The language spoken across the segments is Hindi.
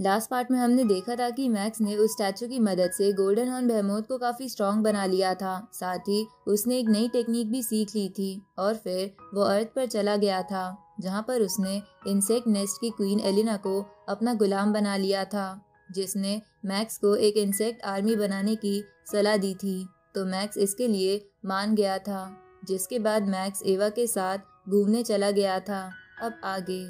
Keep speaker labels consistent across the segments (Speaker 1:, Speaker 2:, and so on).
Speaker 1: लास्ट पार्ट में हमने देखा था कि मैक्स ने उस स्टैचू की मदद से गोल्डन हॉर्न बेहेमोथ को काफी स्ट्रॉन्ग बना लिया था। साथ ही उसने एक नई टेक्निक भी सीख ली थी और फिर वो अर्थ पर चला गया था, जहाँ पर उसने इंसेक्ट नेस्ट की क्वीन एलिना को अपना गुलाम बना लिया था, जिसने मैक्स को एक इंसेक्ट आर्मी बनाने की सलाह दी थी। तो मैक्स इसके लिए मान गया था, जिसके बाद मैक्स एवा के साथ घूमने चला गया था। अब आगे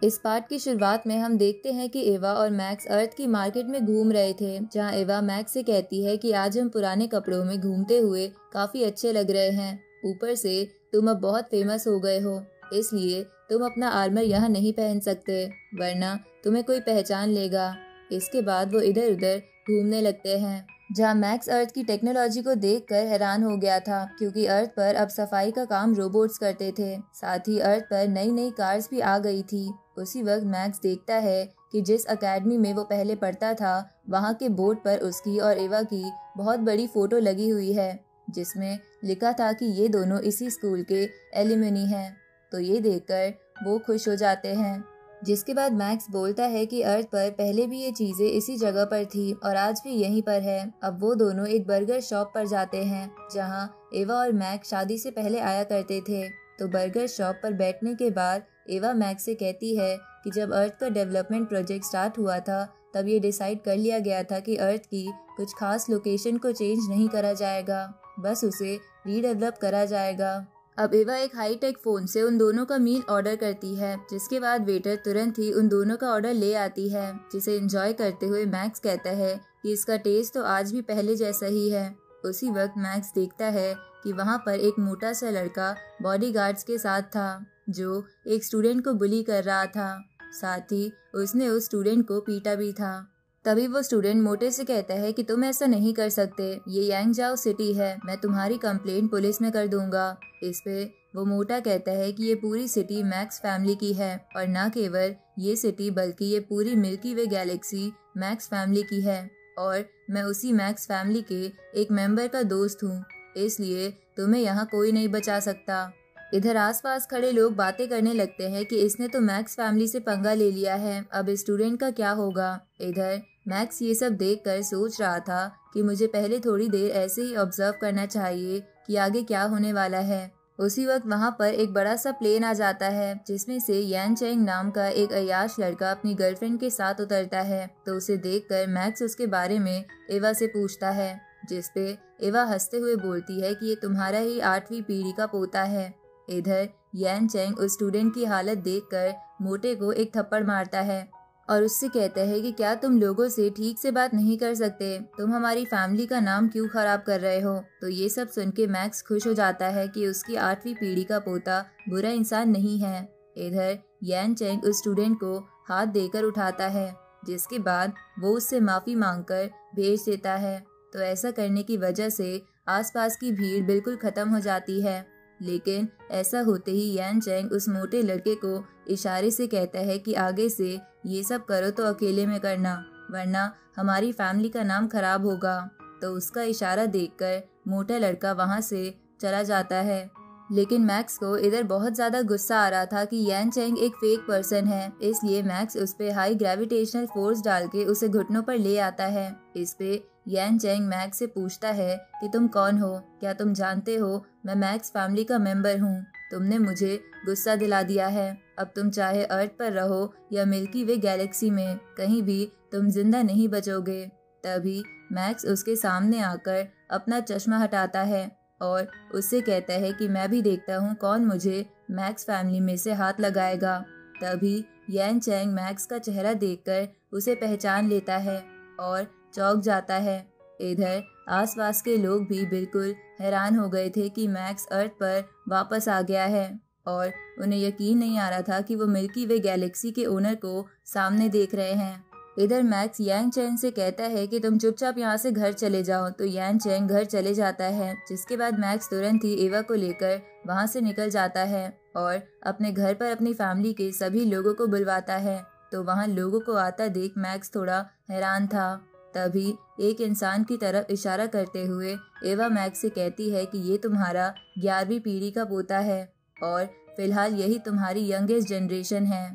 Speaker 1: इस पार्ट की शुरुआत में हम देखते हैं कि एवा और मैक्स अर्थ की मार्केट में घूम रहे थे, जहां एवा मैक्स से कहती है कि आज हम पुराने कपड़ों में घूमते हुए काफी अच्छे लग रहे हैं। ऊपर से तुम अब बहुत फेमस हो गए हो, इसलिए तुम अपना आर्मर यहाँ नहीं पहन सकते, वरना तुम्हें कोई पहचान लेगा। इसके बाद वो इधर उधर घूमने लगते हैं, जहाँ मैक्स अर्थ की टेक्नोलॉजी को देखकर हैरान हो गया था, क्योंकि अर्थ पर अब सफाई का काम रोबोट्स करते थे। साथ ही अर्थ पर नई नई कार्स भी आ गई थी। उसी वक्त मैक्स देखता है कि जिस एकेडमी में वो पहले पढ़ता था, वहाँ के बोर्ड पर उसकी और एवा की बहुत बड़ी फोटो लगी हुई है, जिसमें लिखा था कि ये दोनों इसी स्कूल के एलुमनी हैं। तो ये देखकर वो खुश हो जाते हैं। जिसके बाद मैक्स बोलता है कि अर्थ पर पहले भी ये चीजें इसी जगह पर थी और आज भी यहीं पर है। अब वो दोनों एक बर्गर शॉप पर जाते हैं, जहां एवा और मैक्स शादी से पहले आया करते थे। तो बर्गर शॉप पर बैठने के बाद एवा मैक्स से कहती है कि जब अर्थ का डेवलपमेंट प्रोजेक्ट स्टार्ट हुआ था, तब ये डिसाइड कर लिया गया था कि अर्थ की कुछ खास लोकेशन को चेंज नहीं करा जाएगा, बस उसे रीडेवलप करा जाएगा। अब एवा एक हाई टेक फोन से उन दोनों का मील ऑर्डर करती है, जिसके बाद वेटर तुरंत ही उन दोनों का ऑर्डर ले आती है, जिसे एंजॉय करते हुए मैक्स कहता है कि इसका टेस्ट तो आज भी पहले जैसा ही है। उसी वक्त मैक्स देखता है कि वहाँ पर एक मोटा सा लड़का बॉडीगार्ड्स के साथ था, जो एक स्टूडेंट को बुली कर रहा था। साथ ही उसने उस स्टूडेंट को पीटा भी था। तभी वो स्टूडेंट मोटे से कहता है कि तुम ऐसा नहीं कर सकते, ये यांगजाओ सिटी है, मैं तुम्हारी कंप्लेंट पुलिस में कर दूंगा। इस पे वो मोटा कहता है कि ये पूरी सिटी मैक्स फैमिली की है, और न केवल ये सिटी बल्कि ये पूरी मिल्की वे गैलेक्सी मैक्स फैमिली की है, और मैं उसी मैक्स फैमिली के एक मेंबर का दोस्त हूँ, इसलिए तुम्हें यहाँ कोई नहीं बचा सकता। इधर आसपास खड़े लोग बातें करने लगते हैं कि इसने तो मैक्स फैमिली से पंगा ले लिया है, अब स्टूडेंट का क्या होगा। इधर मैक्स ये सब देखकर सोच रहा था कि मुझे पहले थोड़ी देर ऐसे ही ऑब्जर्व करना चाहिए कि आगे क्या होने वाला है। उसी वक्त वहाँ पर एक बड़ा सा प्लेन आ जाता है, जिसमें से यान चेंग नाम का एक अय्याश लड़का अपनी गर्लफ्रेंड के साथ उतरता है। तो उसे देखकर मैक्स उसके बारे में एवा से पूछता है, जिसपे एवा हंसते हुए बोलती है कि ये तुम्हारा ही 8वीं पीढ़ी का पोता है। इधर यान चेंग उस स्टूडेंट की हालत देखकर मोटे को एक थप्पड़ मारता है और उससे कहता है कि क्या तुम लोगों से ठीक से बात नहीं कर सकते, तुम हमारी फैमिली का नाम क्यों खराब कर रहे हो। तो ये सब सुन के मैक्स खुश हो जाता है कि उसकी 8वीं पीढ़ी का पोता बुरा इंसान नहीं है। इधर यान चेंग उस स्टूडेंट को हाथ देकर उठाता है, जिसके बाद वो उससे माफी मांगकर भेज देता है। तो ऐसा करने की वजह से आसपास की भीड़ बिल्कुल खत्म हो जाती है। लेकिन ऐसा होते ही यान चेंग उस मोटे लड़के को इशारे से कहता है कि आगे से ये सब करो तो अकेले में करना, वरना हमारी फैमिली का नाम खराब होगा। तो उसका इशारा देखकर मोटा लड़का वहाँ से चला जाता है। लेकिन मैक्स को इधर बहुत ज्यादा गुस्सा आ रहा था कि यान चेंग एक फेक पर्सन है, इसलिए मैक्स उस पे हाई ग्रेविटेशनल फोर्स डाल के उसे घुटनों पर ले आता है। इस पे यान चेंग मैक्स से पूछता है कि तुम कौन हो, क्या तुम जानते हो मैं मैक्स फैमिली का मेंबर हूँ। तुमने मुझे गुस्सा दिला दिया है, अब तुम चाहे अर्थ पर रहो या मिल्की वे गैलेक्सी में, कहीं भी तुम जिंदा नहीं बचोगे। तभी मैक्स उसके सामने आकर अपना चश्मा हटाता है और उससे कहता है कि मैं भी देखता हूँ कौन मुझे मैक्स फैमिली में से हाथ लगाएगा। तभी यान चेंग मैक्स का चेहरा देखकर उसे पहचान लेता है और चौंक जाता है। इधर आसपास के लोग भी बिल्कुल हैरान हो गए थे कि मैक्स अर्थ पर वापस आ गया है, और उन्हें यकीन नहीं आ रहा था कि वो मिल्की वे गैलेक्सी के ओनर को सामने देख रहे हैं। इधर मैक्स यान चेंग से कहता है कि तुम चुपचाप यहाँ से घर चले जाओ। तो यान चेंग घर चले जाता है, जिसके बाद मैक्स तुरंत ही एवा को लेकर वहाँ से निकल जाता है और अपने घर पर अपनी फैमिली के सभी लोगों को बुलवाता है। तो वहाँ लोगों को आता देख मैक्स थोड़ा हैरान था। तभी एक इंसान की तरफ इशारा करते हुए एवा मैक्स से कहती है कि ये तुम्हारा 11वीं पीढ़ी का पोता है और फिलहाल यही तुम्हारी यंगेस्ट जनरेशन है।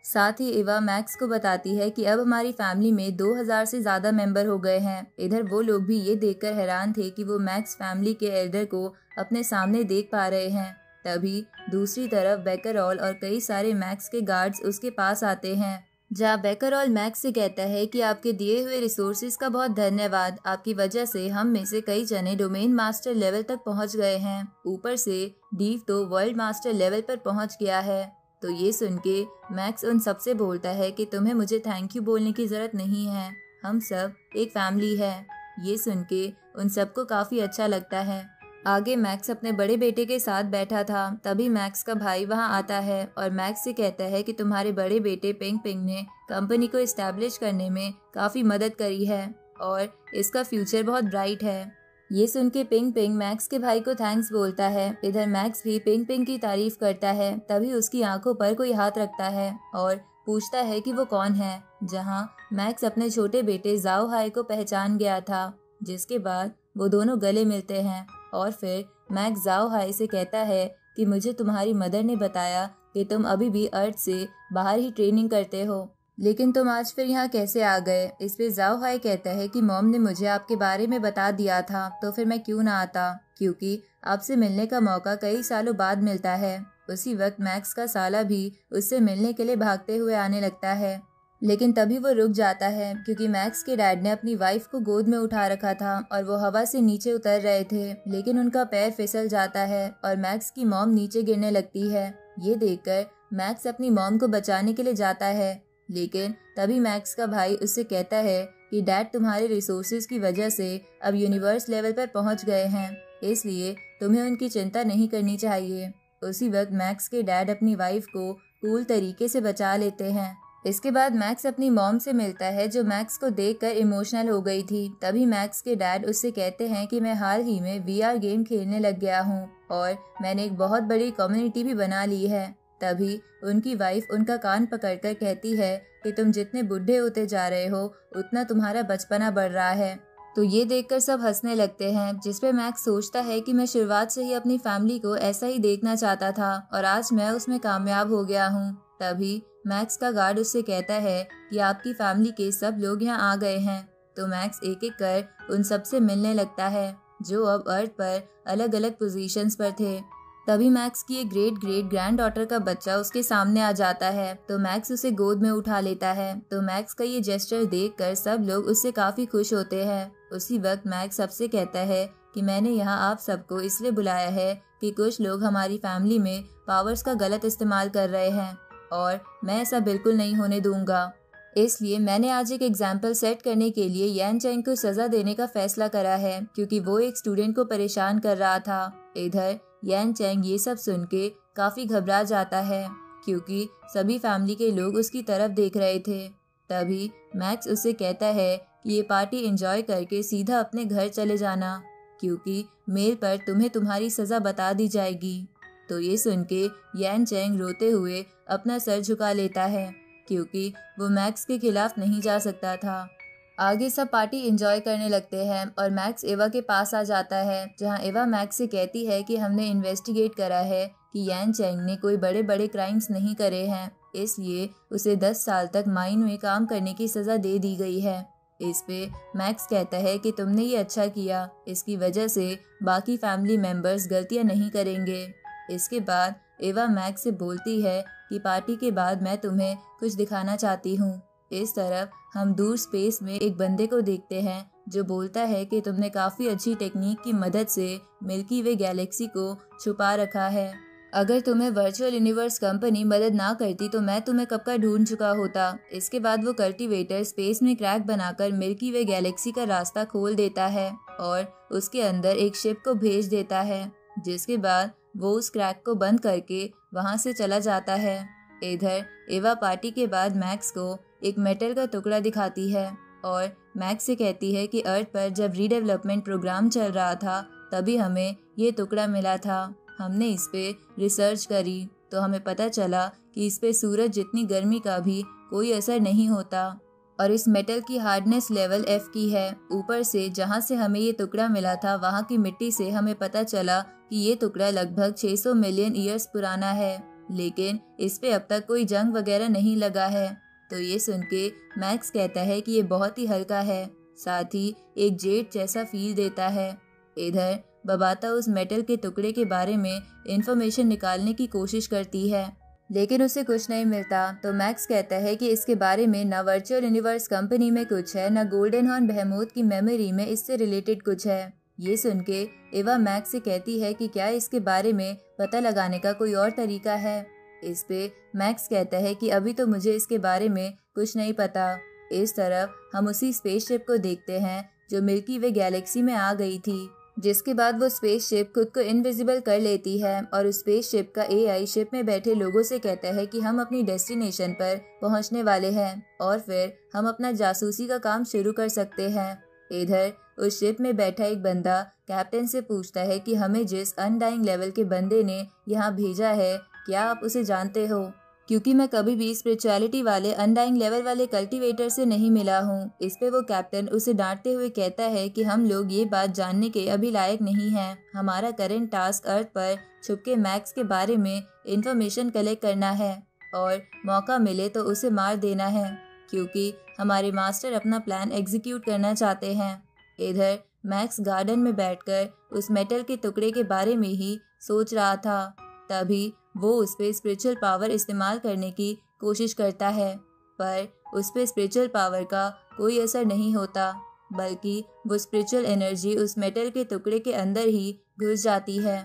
Speaker 1: साथ ही एवा मैक्स को बताती है कि अब हमारी फैमिली में 2000 से ज्यादा मेंबर हो गए हैं। इधर वो लोग भी ये देखकर हैरान थे कि वो मैक्स फैमिली के एल्डर को अपने सामने देख पा रहे हैं। तभी दूसरी तरफ बेकरऑल और कई सारे मैक्स के गार्ड्स उसके पास आते हैं, जहाँ बेकरऑल मैक्स से कहता है कि आपके दिए हुए रिसोर्सेज का बहुत धन्यवाद। आपकी वजह से हम में से कई जने डोमेन मास्टर लेवल तक पहुंच गए हैं। ऊपर से डीव तो वर्ल्ड मास्टर लेवल पर पहुंच गया है। तो ये सुन के मैक्स उन सबसे बोलता है कि तुम्हें मुझे थैंक यू बोलने की जरूरत नहीं है, हम सब एक फैमिली है। ये सुन के उन सबको काफी अच्छा लगता है। आगे मैक्स अपने बड़े बेटे के साथ बैठा था, तभी मैक्स का भाई वहां आता है और मैक्स से कहता है कि तुम्हारे बड़े बेटे पिंग पिंग ने कंपनी को एस्टैब्लिश करने में काफी मदद करी है और इसका फ्यूचर बहुत ब्राइट है। ये सुन के पिंग पिंग मैक्स के भाई को थैंक्स बोलता है। इधर मैक्स भी पिंग पिंग की तारीफ करता है। तभी उसकी आंखों पर कोई हाथ रखता है और पूछता है कि वो कौन है, जहां मैक्स अपने छोटे बेटे जाओ हाई को पहचान गया था। जिसके बाद वो दोनों गले मिलते हैं और फिर मैक्स जाओ हाई से कहता है कि मुझे तुम्हारी मदर ने बताया कि तुम अभी भी अर्थ से बाहर ही ट्रेनिंग करते हो, लेकिन तुम आज फिर यहाँ कैसे आ गए। इस पे जाओ हाई कहता है कि मॉम ने मुझे आपके बारे में बता दिया था, तो फिर मैं क्यों ना आता, क्योंकि आपसे मिलने का मौका कई सालों बाद मिलता है। उसी वक्त मैक्स का साला भी उससे मिलने के लिए भागते हुए आने लगता है, लेकिन तभी वो रुक जाता है क्योंकि मैक्स के डैड ने अपनी वाइफ को गोद में उठा रखा था और वो हवा से नीचे उतर रहे थे, लेकिन उनका पैर फिसल जाता है और मैक्स की मॉम नीचे गिरने लगती है। ये देखकर मैक्स अपनी मॉम को बचाने के लिए जाता है, लेकिन तभी मैक्स का भाई उससे कहता है कि डैड तुम्हारे रिसोर्सेज की वजह से अब यूनिवर्स लेवल पर पहुंच गए हैं, इसलिए तुम्हें उनकी चिंता नहीं करनी चाहिए। उसी वक्त मैक्स के डैड अपनी वाइफ को कूल तरीके से बचा लेते हैं। इसके बाद मैक्स अपनी मॉम से मिलता है, जो मैक्स को देखकर इमोशनल हो गई थी। तभी मैक्स के डैड उससे कहते हैं कि मैं हाल ही में VR गेम खेलने लग गया हूँ और मैंने एक बहुत बड़ी कम्युनिटी भी बना ली है। तभी उनकी वाइफ उनका कान पकड़कर कहती है कि तुम जितने बुढ़े होते जा रहे हो उतना तुम्हारा बचपना बढ़ रहा है। तो ये देखकर सब हंसने लगते हैं, जिसपे मैक्स सोचता है कि मैं शुरुआत से ही अपनी फैमिली को ऐसा ही देखना चाहता था और आज मैं उसमें कामयाब हो गया हूँ। तभी मैक्स का गार्ड उससे कहता है कि आपकी फैमिली के सब लोग यहाँ आ गए हैं। तो मैक्स एक एक कर उन सबसे मिलने लगता है, जो अब अर्थ पर अलग अलग पोजीशंस पर थे। तभी मैक्स की एक ग्रेट ग्रेट ग्रैंड डॉटर का बच्चा उसके सामने आ जाता है, तो मैक्स उसे गोद में उठा लेता है। तो मैक्स का ये जेस्चर देखकर सब लोग उससे काफी खुश होते हैं। उसी वक्त मैक्स सबसे कहता है कि मैंने यहाँ आप सबको इसलिए बुलाया है कि कुछ लोग हमारी फैमिली में पावर्स का गलत इस्तेमाल कर रहे हैं और मैं ऐसा बिल्कुल नहीं होने दूंगा। इसलिए मैंने आज एक एग्जाम्पल सेट करने के लिए यान चैंग को सजा देने का फैसला करा है, क्योंकि वो एक स्टूडेंट को परेशान कर रहा था। इधर यान चैंग ये सब सुन के काफी घबरा जाता है, क्योंकि सभी फैमिली के लोग उसकी तरफ देख रहे थे। तभी मैक्स उससे कहता है कि ये पार्टी एंजॉय करके सीधा अपने घर चले जाना, क्योंकि मेल पर तुम्हें तुम्हारी सजा बता दी जाएगी। तो ये सुन के यान चैंग रोते हुए अपना सर झुका लेता है, क्योंकि वो मैक्स के खिलाफ नहीं जा सकता था। आगे सब पार्टी एंजॉय करने लगते हैं और मैक्स एवा के पास आ जाता है, जहां एवा मैक्स से कहती है कि हमने इन्वेस्टिगेट करा है कि यान चैंग ने कोई बड़े बड़े क्राइम्स नहीं करे हैं, इसलिए उसे 10 साल तक माइन में काम करने की सजा दे दी गई है। इस पे मैक्स कहता है कि तुमने ये अच्छा किया, इसकी वजह से बाकी फैमिली मेंबर्स गलतियां नहीं करेंगे। इसके बाद एवा मैक्स से बोलती है कि पार्टी के बाद मैं तुम्हें कुछ दिखाना चाहती हूँ। इस तरफ हम दूर स्पेस में एक बंदे को देखते हैं, जो बोलता है कि तुमने काफी अच्छी टेक्निक की मदद से मिल्की वे गैलेक्सी को छुपा रखा है। अगर तुम्हें वर्चुअल यूनिवर्स कंपनी मदद ना करती तो मैं तुम्हें कब का ढूंढ चुका होता। इसके बाद वो कल्टीवेटर स्पेस में क्रैक बनाकर मिल्की वे गैलेक्सी का रास्ता खोल देता है और उसके अंदर एक शिप को भेज देता है, जिसके बाद वो उस क्रैक को बंद करके वहां से चला जाता है। इधर एवा पार्टी के बाद मैक्स को एक मेटल का टुकड़ा दिखाती है और मैक्स से कहती है कि अर्थ पर जब रीडेवलपमेंट प्रोग्राम चल रहा था तभी हमें ये टुकड़ा मिला था। हमने इस पे रिसर्च करी तो हमें पता चला कि इस पे सूरज जितनी गर्मी का भी कोई असर नहीं होता और इस मेटल की हार्डनेस लेवल F की है। ऊपर से जहाँ से हमें ये टुकड़ा मिला था वहाँ की मिट्टी से हमें पता चला कि ये टुकड़ा लगभग 600 मिलियन ईयर्स पुराना है। लेकिन इस पे अब तक कोई जंग वगैरह नहीं लगा है। तो ये सुन के मैक्स कहता है कि ये बहुत ही हल्का है, साथ ही एक जेट जैसा फील देता है। इधर बबाता उस मेटल के टुकड़े के बारे में इंफॉर्मेशन निकालने की कोशिश करती है, लेकिन उसे कुछ नहीं मिलता। तो मैक्स कहता है कि इसके बारे में ना वर्चुअल यूनिवर्स कंपनी में कुछ है, ना गोल्डन हॉर्न बेहेमोथ की मेमोरी में इससे रिलेटेड कुछ है। ये सुन के एवा मैक्स से कहती है कि क्या इसके बारे में पता लगाने का कोई और तरीका है। इस पे मैक्स कहता है कि अभी तो मुझे इसके बारे में कुछ नहीं पता। इस तरफ हम उसी स्पेसशिप को देखते हैं जो मिल्की वे गैलेक्सी में आ गई थी, जिसके बाद वो स्पेसशिप खुद को इनविजिबल कर लेती है और उस स्पेसशिप का एआई शिप में बैठे लोगों से कहता है कि हम अपनी डेस्टिनेशन पर पहुंचने वाले हैं और फिर हम अपना जासूसी का काम शुरू कर सकते हैं। इधर उस शिप में बैठा एक बंदा कैप्टन से पूछता है कि हमें जिस अनडाइंग लेवल के बंदे ने यहाँ भेजा है, क्या आप उसे जानते हो? क्योंकि मैं कभी भी स्पिरिचुअलिटी वाले अनडाइंग लेवल वाले कल्टीवेटर से नहीं मिला हूँ। इस पे वो कैप्टन उसे डांटते हुए कहता है कि हम लोग ये बात जानने के अभी लायक नहीं हैं। हमारा करंट टास्क अर्थ पर छुप के मैक्स के बारे में इंफॉर्मेशन कलेक्ट करना है और मौका मिले तो उसे मार देना है, क्योंकि हमारे मास्टर अपना प्लान एग्जीक्यूट करना चाहते हैं। इधर मैक्स गार्डन में बैठकर उस मेटल के टुकड़े के बारे में ही सोच रहा था। तभी वो उस पे स्पिरिचुअल पावर इस्तेमाल करने की कोशिश करता है, पर उस पे स्पिरिचुअल पावर का कोई असर नहीं होता, बल्कि वो स्पिरिचुअल एनर्जी उस मेटल के टुकड़े के अंदर ही घुस जाती है।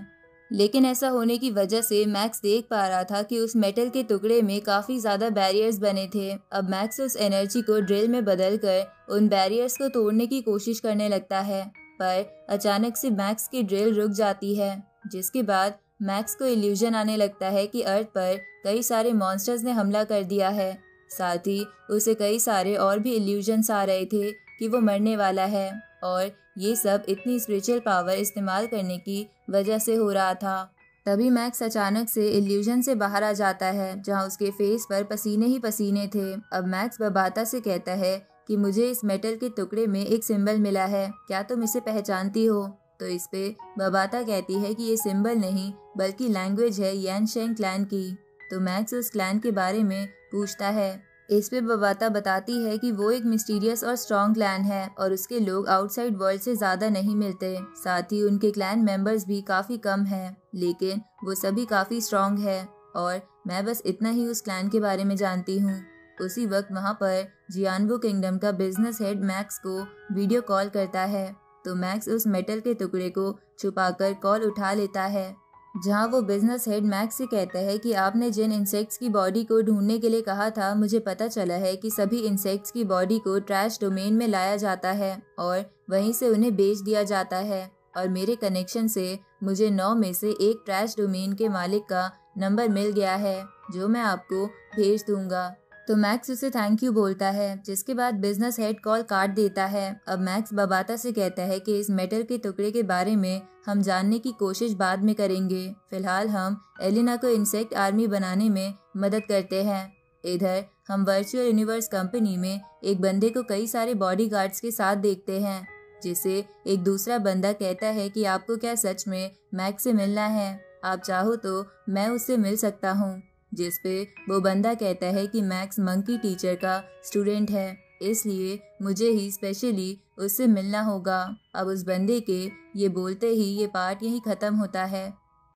Speaker 1: लेकिन ऐसा होने की वजह से मैक्स देख पा रहा था कि उस मेटल के टुकड़े में काफ़ी ज़्यादा बैरियर्स बने थे। अब मैक्स उस एनर्जी को ड्रिल में बदल कर उन बैरियर्स को तोड़ने की कोशिश करने लगता है, पर अचानक से मैक्स की ड्रिल रुक जाती है, जिसके बाद मैक्स को इल्यूजन आने लगता है कि अर्थ पर कई सारे मॉन्स्टर्स ने हमला कर दिया है। साथ ही उसे कई सारे और भी इल्यूजन्स आ रहे थे कि वो मरने वाला है, और ये सब इतनी स्पिरिचुअल पावर इस्तेमाल करने की वजह से हो रहा था। तभी मैक्स अचानक से इल्यूजन से बाहर आ जाता है, जहां उसके फेस पर पसीने ही पसीने थे। अब मैक्स बबाता से कहता है कि मुझे इस मेटल के टुकड़े में एक सिंबल मिला है, क्या तुम इसे पहचानती हो? तो इस पे बबाता कहती है कि ये सिंबल नहीं बल्कि लैंग्वेज है यानशेंग क्लैन की। तो मैक्स उस क्लैन के बारे में पूछता है। इस पे बबाता बताती है कि वो एक मिस्टीरियस और स्ट्रॉन्ग क्लैन है और उसके लोग आउटसाइड वर्ल्ड से ज़्यादा नहीं मिलते। साथ ही उनके क्लैन मेंबर्स भी काफ़ी कम हैं, लेकिन वो सभी काफ़ी स्ट्रॉन्ग है और मैं बस इतना ही उस क्लैन के बारे में जानती हूँ। उसी वक्त वहाँ पर जियानवो किंगडम का बिजनेस हेड मैक्स को वीडियो कॉल करता है। तो मैक्स उस मेटल के टुकड़े को छुपाकर कॉल उठा लेता है, जहां वो बिजनेस हेड मैक्स से कहता है कि आपने जिन इंसेक्ट्स की बॉडी को ढूंढने के लिए कहा था, मुझे पता चला है कि सभी इंसेक्ट्स की बॉडी को ट्रैश डोमेन में लाया जाता है और वहीं से उन्हें बेच दिया जाता है, और मेरे कनेक्शन से मुझे 9 में से एक ट्रैश डोमेन के मालिक का नंबर मिल गया है, जो मैं आपको भेज दूंगा। तो मैक्स उसे थैंक यू बोलता है, जिसके बाद बिजनेस हेड कॉल काट देता है। अब मैक्स बबाता से कहता है कि इस मेटल के टुकड़े के बारे में हम जानने की कोशिश बाद में करेंगे, फिलहाल हम एलिना को इंसेक्ट आर्मी बनाने में मदद करते हैं। इधर हम वर्चुअल यूनिवर्स कंपनी में एक बंदे को कई सारे बॉडीगार्ड्स के साथ देखते हैं, जिसे एक दूसरा बंदा कहता है कि आपको क्या सच में मैक्स से मिलना है? आप चाहो तो मैं उससे मिल सकता हूँ। जिस पे वो बंदा कहता है कि मैक्स मंकी टीचर का स्टूडेंट है, इसलिए मुझे ही स्पेशली उससे मिलना होगा। अब उस बंदे के ये बोलते ही ये पार्ट यहीं ख़त्म होता है।